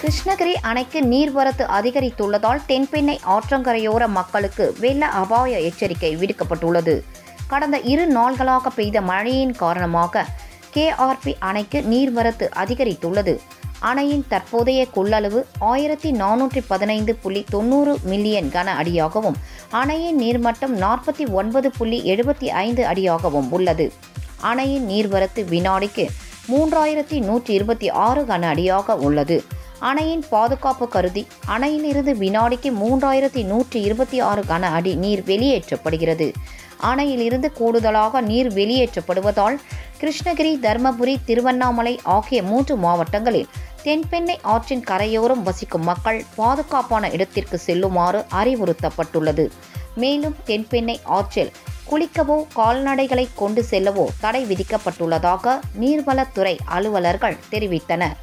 கிருஷ்ணகிரி அணைக்கு நீர்வரத்து அதிகரித்துள்ளதால் தென்பெண்ணை ஆற்றங்கரையோர மக்களுக்கு வெள்ள அபாய எச்சரிக்கை விடுக்கப்பட்டுள்ளது. கடந்த 2 நாள்களாக பெய்த மழையின் காரணமாக கேஆர்பி அணைக்கு நீர்வரத்து அதிகரித்துள்ளது. அணையின் தற்போதைய கொள்ளளவு 1415.90 மில்லியன் கன அடியாகவும் அணையின் நீர்மட்டம் 49.75 அடியாகவும் உள்ளது. அணையின் நீர்வரத்து வினாடிக்கு 3126 கன அடியாக உள்ளது. அணையின் பாதுகாப்பு கருதி அணையிலிருந்து வினாடிக்கு 3126 கன அடி நீர் வெளியேற்றப்படுகிறது. அணையிலிருந்து கூடுதலாக நீர் வெளியேற்றப்படுவதால் கிருஷ்ணகிரி, தருமபுரி, திருவண்ணாமலை ஆகிய 3 மாவட்டங்களில் தென்பெண்ணை ஆற்றின் கரையோரம் வசிக்கும் மக்கள் பாதுகாப்பான இடத்திற்கு செல்லுமாறு அறிவுறுத்தப்பட்டுள்ளது. மேலும் தென்பெண்ணை ஆற்றில் குளிக்கவோ கால்நடைகளை கொண்டு செல்லவோ தடை விதிக்கப்பட்டுள்ளதாக நீர்வளத்துறை அலுவலர்கள் தெரிவித்தனர்.